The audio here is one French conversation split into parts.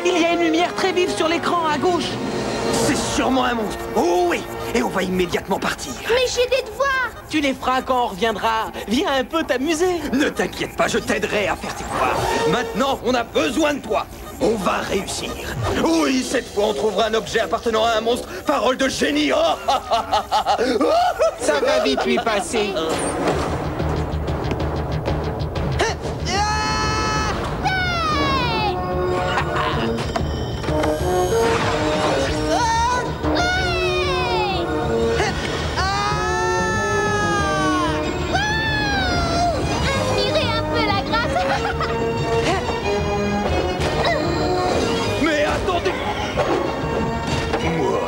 Il y a une lumière très vive sur l'écran à gauche. C'est sûrement un monstre. Oh oui. Et on va immédiatement partir. Mais j'ai des devoirs. Tu les feras quand on reviendra. Viens un peu t'amuser. Ne t'inquiète pas, je t'aiderai à faire tes devoirs. Maintenant, on a besoin de toi. On va réussir. Oui, cette fois, on trouvera un objet appartenant à un monstre. Parole de génie. Oh, Ça va vite lui passer. Inspirez un peu la grâce. mais attendez. Moi.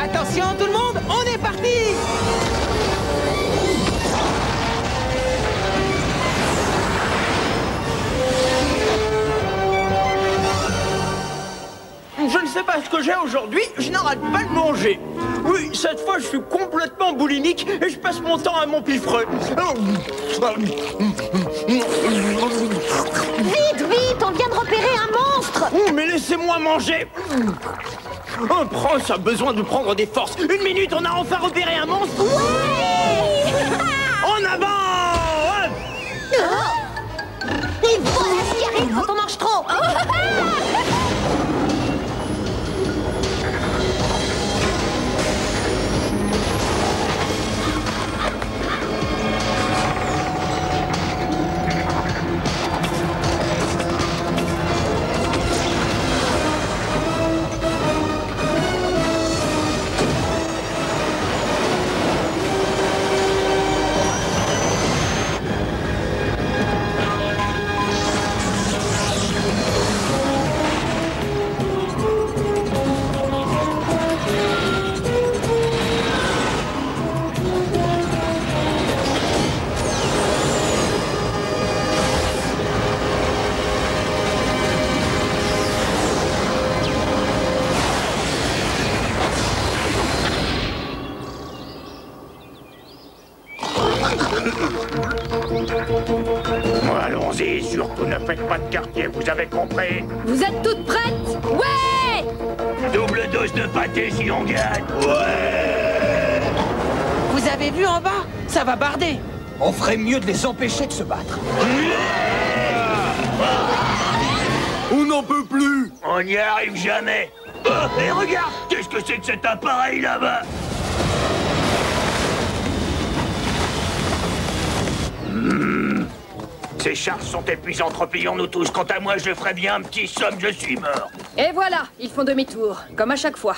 Attention tout le monde, on est parti. Je ne sais pas ce que j'ai aujourd'hui, je n'arrête pas de manger. Oui, cette fois je suis complètement boulimique et je passe mon temps à m'empiffrer. Vite, vite, on vient de repérer un monstre. Oh, mais laissez-moi manger. Un prince a besoin de prendre des forces. Une minute, on a enfin repéré un monstre. Ouais. En avant! Et voilà ce qui arrive quand on mange trop. Allons-y, surtout ne faites pas de quartier, vous avez compris? Vous êtes toutes prêtes? Ouais. Double dose de pâté si on gagne. Ouais! Vous avez vu en bas? Ça va barder. On ferait mieux de les empêcher de se battre. On n'en peut plus. On n'y arrive jamais. Oh, et regarde, qu'est-ce que c'est que cet appareil là-bas? Ces charges sont épuisantes, replions-nous tous. Quant à moi, je ferais bien un petit somme, je suis mort. Et voilà, ils font demi-tour, comme à chaque fois.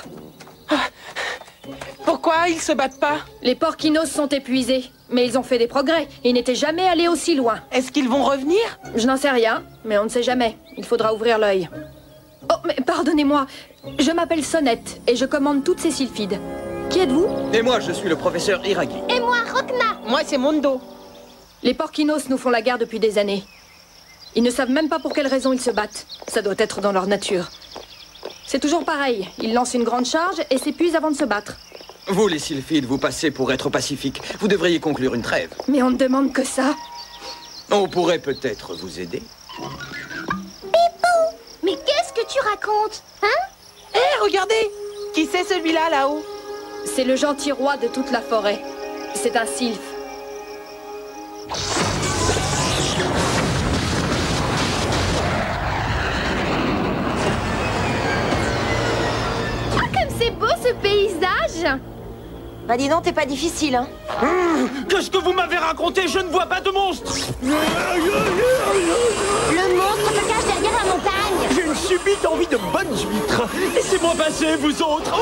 Pourquoi ils se battent pas? Les porquinos sont épuisés, mais ils ont fait des progrès. Ils n'étaient jamais allés aussi loin. Est-ce qu'ils vont revenir? Je n'en sais rien, mais on ne sait jamais. Il faudra ouvrir l'œil. Oh, mais pardonnez-moi. Je m'appelle Sonnette et je commande toutes ces sylphides. Qui êtes-vous? Et moi, je suis le professeur Iragi. Et moi, Rokna. Moi c'est Mondo. Les porquinos nous font la guerre depuis des années. Ils ne savent même pas pour quelle raison ils se battent. Ça doit être dans leur nature. C'est toujours pareil. Ils lancent une grande charge et s'épuisent avant de se battre. Vous, les sylphides, vous passez pour être pacifiques. Vous devriez conclure une trêve. Mais on ne demande que ça. On pourrait peut-être vous aider. Mais qu'est-ce que tu racontes? Hein? Hé, regardez! Qui c'est celui-là, là-haut? C'est le gentil roi de toute la forêt. C'est un sylphe. Comme c'est beau ce paysage! Bah dis donc, t'es pas difficile, hein. Qu'est-ce que vous m'avez raconté? Je ne vois pas de monstre. Le monstre se cache derrière la montagne! J'ai une subite envie de bonnes huîtres. Laissez-moi passer, vous autres.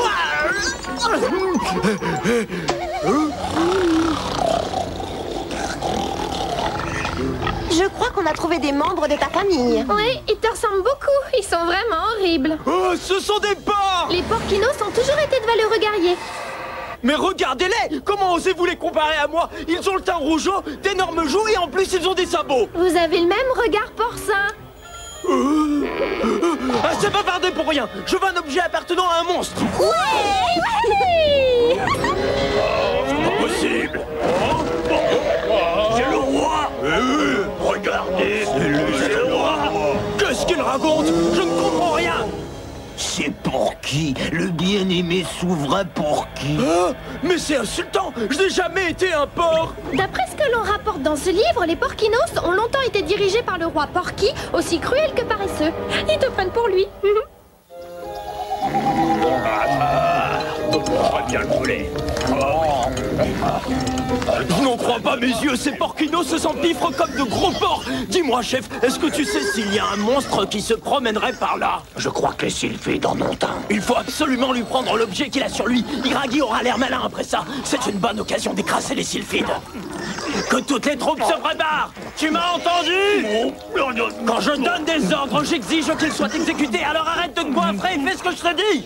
crois qu'on a trouvé des membres de ta famille. Oui, ils te ressemblent beaucoup. Ils sont vraiment horribles. Oh, ce sont des porcs! Les porquinos ont toujours été de valeureux guerriers. Mais regardez-les! Comment osez-vous les comparer à moi? Ils ont le teint rougeau, d'énormes joues et en plus ils ont des sabots! Vous avez le même regard porcin. Ah, c'est bavardé pour rien! Je veux un objet appartenant à un monstre! Ouais. Impossible. C'est le roi. Regardez, c'est le roi. Qu'est-ce qu'il raconte? Je ne comprends rien! C'est Porky, le bien-aimé souverain Porky. Ah, mais c'est insultant! Je n'ai jamais été un porc! D'après ce que l'on rapporte dans ce livre, les porquinos ont longtemps été dirigés par le roi Porky, aussi cruel que paresseux. Ils te prennent pour lui. Bien le poulet. Je n'en crois pas mes yeux, ces porquinos se s'empiffrent comme de gros porcs! Dis-moi, chef, est-ce que tu sais s'il y a un monstre qui se promènerait par là? Je crois que les sylphides en ont un. Il faut absolument lui prendre l'objet qu'il a sur lui. Iragi aura l'air malin après ça. C'est une bonne occasion d'écraser les sylphides. Que toutes les troupes se préparent! Tu m'as entendu? Quand je donne des ordres, j'exige qu'ils soient exécutés, alors arrête de te goinfrer et fais ce que je te dis!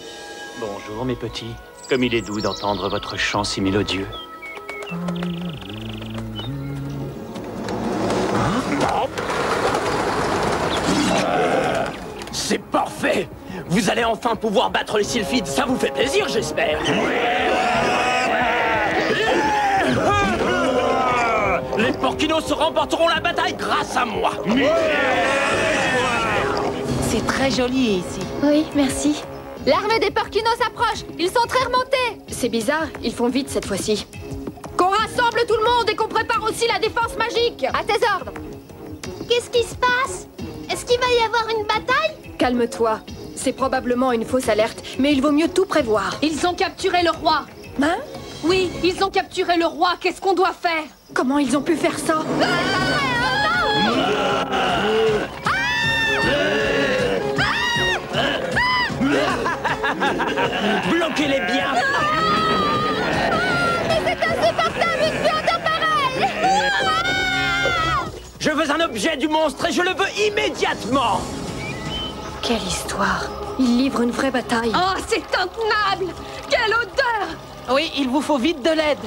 Bonjour mes petits, comme il est doux d'entendre votre chant si mélodieux. C'est parfait! Vous allez enfin pouvoir battre les sylphides, ça vous fait plaisir, j'espère! Les porquinos remporteront la bataille grâce à moi! C'est très joli ici. Oui, merci. L'armée des porquinos s'approche. Ils sont très remontés. C'est bizarre, ils font vite cette fois-ci. Qu'on rassemble tout le monde et qu'on prépare aussi la défense magique! À tes ordres. Qu'est-ce qui se passe? Est-ce qu'il va y avoir une bataille? Calme-toi. C'est probablement une fausse alerte, mais il vaut mieux tout prévoir. Ils ont capturé le roi. Hein? Oui, ils ont capturé le roi. Qu'est-ce qu'on doit faire? Comment ils ont pu faire ça? Bloquez-les bien! Mais c'est insupportable, une puanteur pareille! Je veux un objet du monstre et je le veux immédiatement! Quelle histoire! Ils livrent une vraie bataille. Oh, c'est intenable! Quelle odeur! Oui, il vous faut vite de l'aide.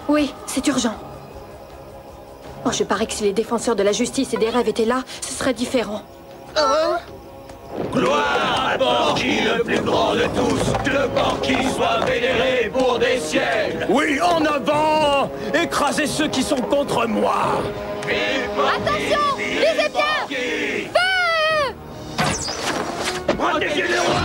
Oui, c'est urgent. Oh, je parie que si les défenseurs de la justice et des rêves étaient là, ce serait différent. Gloire à Porky, le plus grand de tous, que Porky soit vénéré pour des siècles. Oui, en avant! Écrasez ceux qui sont contre moi! Attention! Visez bien! Feu! Protégez le roi.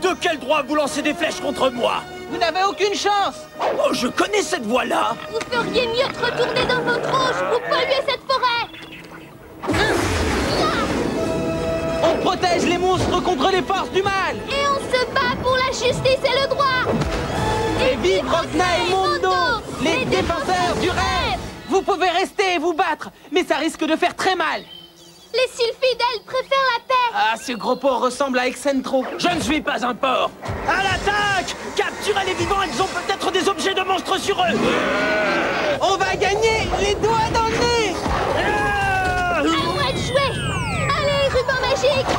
De quel droit vous lancez des flèches contre moi? Vous n'avez aucune chance. Oh, je connais cette voie-là! Vous feriez mieux de retourner dans vos tronches pour polluer cette forêt! On protège les monstres contre les forces du mal. Et on se bat pour la justice et le droit! Et vive Rokna et Mondo, les défenseurs du rêve. Vous pouvez rester et vous battre, mais ça risque de faire très mal. Les sylphides, préfèrent la paix! Ah, ce gros porc ressemble à Excentro. Je ne suis pas un porc! À l'attaque! Capturez les vivants, ils ont peut-être des objets de monstres sur eux! On va gagner, les doigts dans le nez. À moi de jouer! Allez, ruban magique!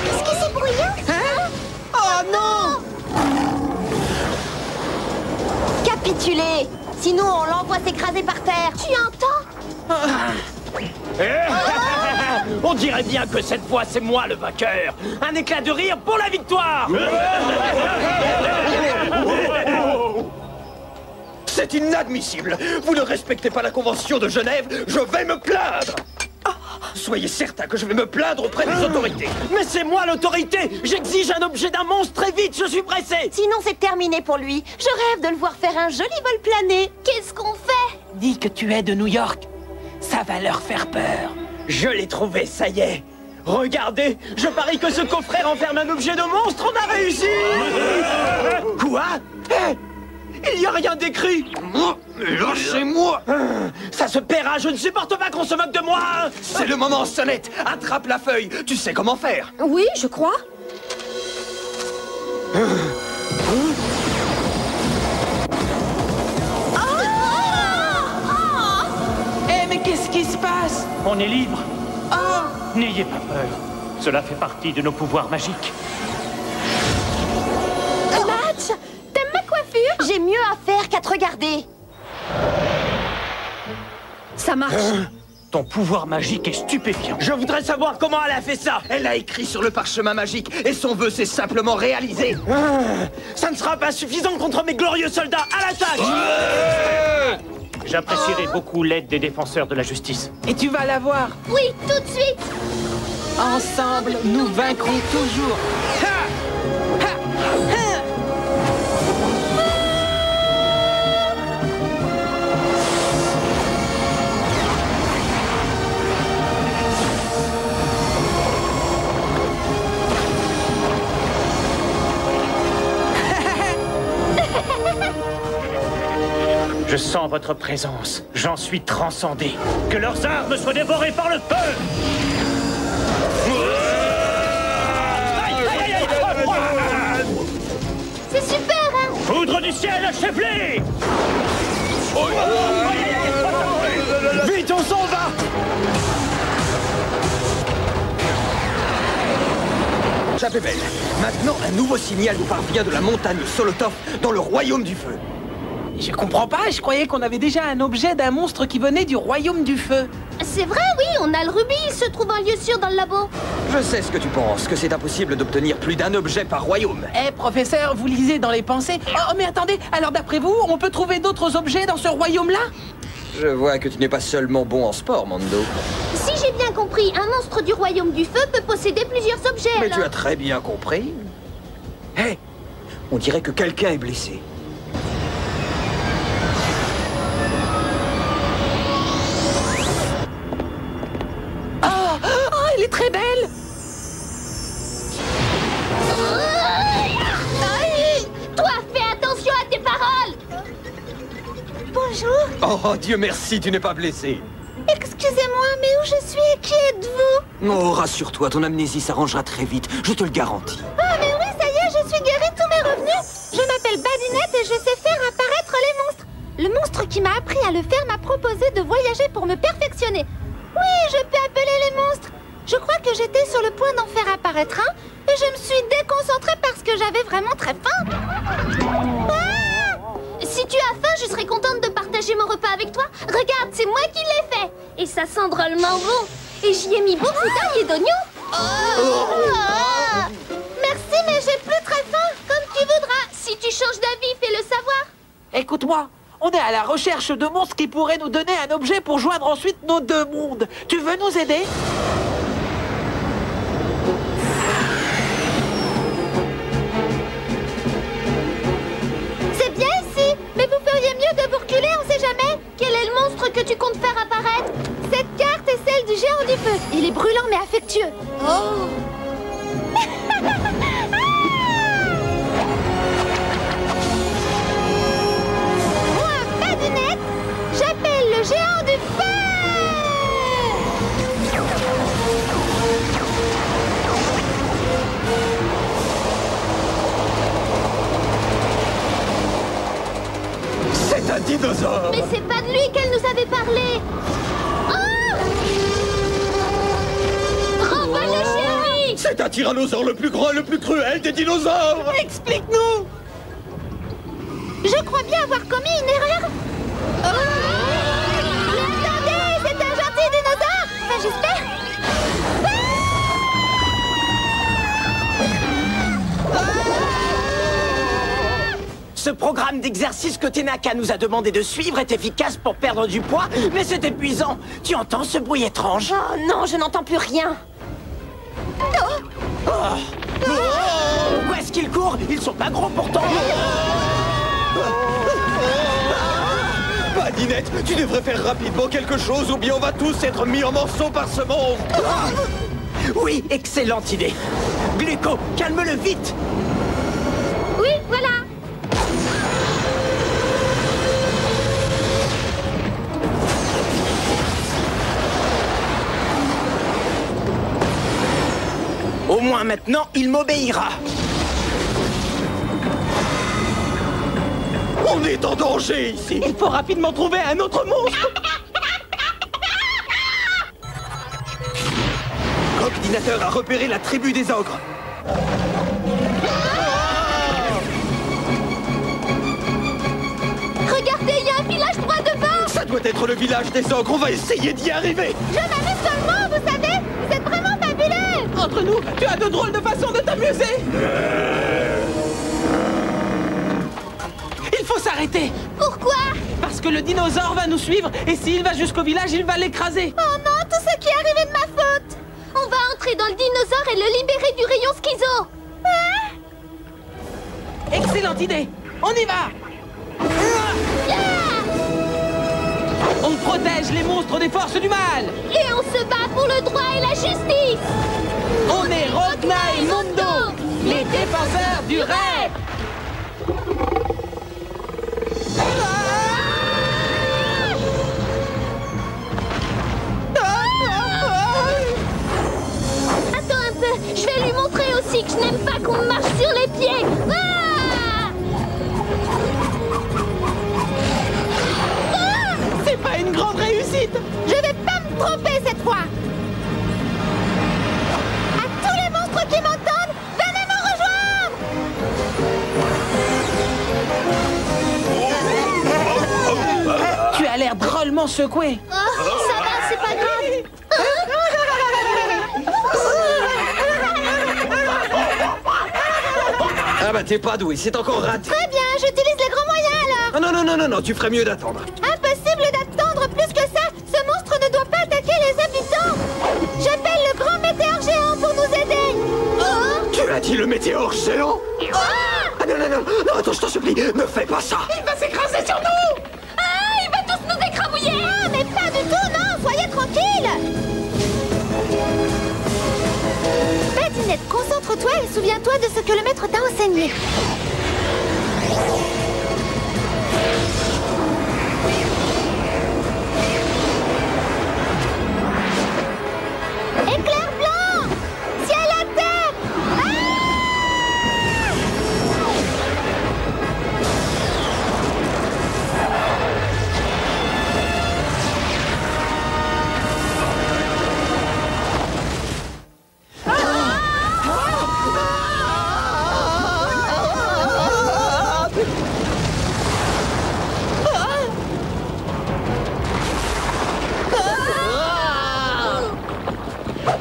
Qu'est-ce que c'est bruyant? Hein? Oh non! Capituler! Sinon, on l'envoie s'écraser par terre. Tu entends? On dirait bien que cette fois, c'est moi le vainqueur! Un éclat de rire pour la victoire! C'est inadmissible. Vous ne respectez pas la convention de Genève. Je vais me plaindre. Soyez certain que je vais me plaindre auprès des autorités. Mais c'est moi l'autorité! J'exige un objet d'un monstre très vite, je suis pressé! Sinon, c'est terminé pour lui. Je rêve de le voir faire un joli vol plané. Qu'est-ce qu'on fait? Dis que tu es de New York. Ça va leur faire peur. Je l'ai trouvé, ça y est! Regardez! Je parie que ce coffret renferme un objet de monstre, on a réussi! Quoi? Il n'y a rien d'écrit! Lâchez-moi! Ça se paiera, je ne supporte pas qu'on se moque de moi! C'est le moment, Sonnette. Attrape la feuille. Tu sais comment faire. Oui, je crois. On est libre. N'ayez pas peur. Cela fait partie de nos pouvoirs magiques. Match, t'aimes ma coiffure? J'ai mieux à faire qu'à te regarder. Ça marche. Ton pouvoir magique est stupéfiant. Je voudrais savoir comment elle a fait ça. Elle a écrit sur le parchemin magique et son vœu s'est simplement réalisé. Ça ne sera pas suffisant contre mes glorieux soldats. À l'attaque! J'apprécierais beaucoup l'aide des défenseurs de la justice. Et tu vas la voir. Oui, tout de suite. Ensemble, nous vaincrons toujours. Je sens votre présence. J'en suis transcendé. Que leurs armes soient dévorées par le feu! C'est super, hein? Foudre du ciel achevelée! Vite, on s'en va! Chapébel, maintenant un nouveau signal nous parvient de la montagne Solotov dans le royaume du feu. Je comprends pas, je croyais qu'on avait déjà un objet d'un monstre qui venait du royaume du feu. C'est vrai, oui, on a le rubis, il se trouve en lieu sûr dans le labo. Je sais ce que tu penses, que c'est impossible d'obtenir plus d'un objet par royaume. Eh, professeur, vous lisez dans les pensées. Oh, mais attendez, alors d'après vous, on peut trouver d'autres objets dans ce royaume-là? Je vois que tu n'es pas seulement bon en sport, Mando. Si j'ai bien compris, un monstre du royaume du feu peut posséder plusieurs objets. Mais alors. tu as très bien compris. Hé, on dirait que quelqu'un est blessé. Elle est très belle. Toi, fais attention à tes paroles. Bonjour. Oh, Dieu merci, tu n'es pas blessé. Excusez-moi, mais où je suis et qui êtes-vous? Oh, rassure-toi, ton amnésie s'arrangera très vite, je te le garantis. Ah, mais oui, ça y est, je suis guérie de tous mes revenus. Je m'appelle Badinette et je sais faire apparaître les monstres. Le monstre qui m'a appris à le faire m'a proposé de voyager pour me perfectionner. Oui, je peux appeler les monstres. Je crois que j'étais sur le point d'en faire apparaître un et je me suis déconcentrée parce que j'avais vraiment très faim. Ah! Si tu as faim, je serais contente de partager mon repas avec toi. Regarde, c'est moi qui l'ai fait. Et ça sent drôlement bon. Et j'y ai mis beaucoup d'ail et d'oignons. Ah! Merci, mais j'ai plus très faim. Comme tu voudras. Si tu changes d'avis, fais-le savoir. Écoute-moi, on est à la recherche de monstres qui pourraient nous donner un objet pour joindre ensuite nos deux mondes. Tu veux nous aider? C'est bien ici, mais vous feriez mieux de vous reculer, on sait jamais. Quel est le monstre que tu comptes faire apparaître? Cette carte est celle du géant du feu. Il est brûlant mais affectueux. Oh. Moi, Badinette, j'appelle le géant du feu. C'est un dinosaure! Mais c'est pas de lui qu'elle nous avait parlé. Oh! Renvoie-le chez lui. C'est un tyrannosaure le plus grand et le plus cruel des dinosaures! Explique-nous! Je crois bien avoir commis une erreur. Oh! Mais attendez, c'est un gentil dinosaure. Enfin, j'espère. Ce programme d'exercice que Tenaka nous a demandé de suivre est efficace pour perdre du poids, mais c'est épuisant. Tu entends ce bruit étrange? Oh non, je n'entends plus rien. Où est-ce qu'ils courent? Ils sont pas gros pourtant. Badinette, tu devrais faire rapidement quelque chose ou bien on va tous être mis en morceaux par ce monstre! Oui, excellente idée. Gluco, calme-le vite. Oui, voilà. Au moins maintenant, il m'obéira. On est en danger ici! Il faut rapidement trouver un autre monstre. navigateur a repéré la tribu des ogres. Regardez, il y a un village droit devant. Ça doit être le village des ogres, on va essayer d'y arriver. Je m'amuse seulement, vous savez. Vous êtes vraiment fabuleux. Entre nous, tu as de drôles de façons de t'amuser. Il faut s'arrêter. Pourquoi? Parce que le dinosaure va nous suivre, et s'il va jusqu'au village, il va l'écraser. Oh non, tout ce qui est arrivé de ma faute. On va entrer dans le dinosaure et le libérer du rayon schizo. Excellente idée. On y va. On protège les monstres des forces du mal. Et on se bat pour le droit et la justice. On est Rokna et Mondo, les défenseurs du rêve. Attends un peu, je vais lui montrer aussi que je n'aime pas qu'on me marche sur les pieds. C'est pas une grande réussite. Je vais pas me tromper cette fois. À tous les monstres qui m'entendent, venez me rejoindre. Tu as l'air drôlement secoué. Oh, ça va, c'est pas grave. Ah bah t'es pas doué, c'est encore raté. Très bien, j'utilise les grands moyens alors. Ah non, tu ferais mieux d'attendre. Impossible d'attendre plus que ça. Ce monstre ne doit pas attaquer les habitants. J'appelle le grand météore géant pour nous aider. Tu as dit le météore géant? Ah non, attends, je t'en supplie, ne fais pas ça. Il va s'écraser sur nous. Ah, il va tous nous écrabouiller. Ah, mais pas du tout, non, soyez tranquille. Badinette, concentre-toi et souviens-toi de ce que le maître t'a enseigné. Éclair blanc! Ciel à terre!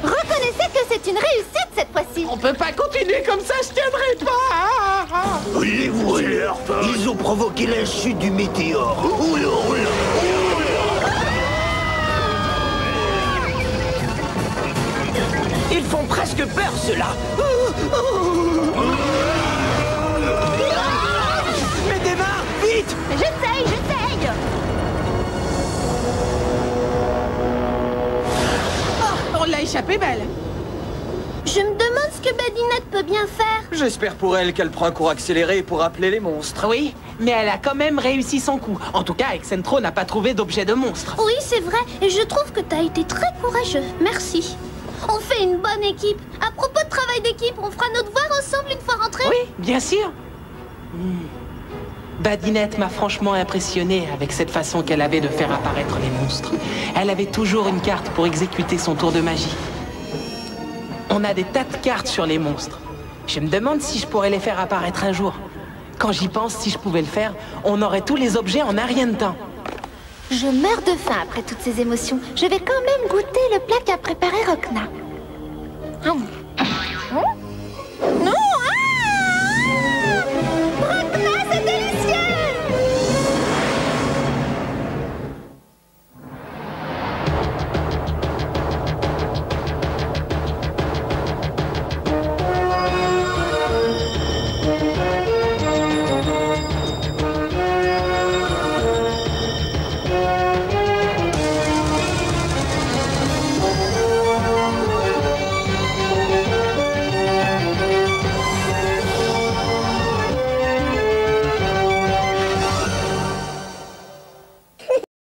Reconnaissez que c'est une réussite cette fois-ci. On peut pas continuer comme ça, je tiendrai pas. Les voleurs, ils ont provoqué la chute du météore. Oula, oula. Ils font presque peur, ceux-là. Mets des mains, vite. J'essaye. On l'a échappé belle. Je me demande ce que Badinette peut bien faire. J'espère pour elle qu'elle prend un cours accéléré pour appeler les monstres. Oui, mais elle a quand même réussi son coup. En tout cas, Excentro n'a pas trouvé d'objet de monstre. Oui, c'est vrai. Et je trouve que t'as été très courageux. Merci. On fait une bonne équipe. À propos de travail d'équipe, on fera nos devoirs ensemble une fois rentrés. Oui, bien sûr. Badinette m'a franchement impressionné avec cette façon qu'elle avait de faire apparaître les monstres. Elle avait toujours une carte pour exécuter son tour de magie. On a des tas de cartes sur les monstres. Je me demande si je pourrais les faire apparaître un jour. Quand j'y pense, si je pouvais le faire, on aurait tous les objets en un rien de temps. Je meurs de faim après toutes ces émotions. Je vais quand même goûter le plat qu'a préparé Rokna.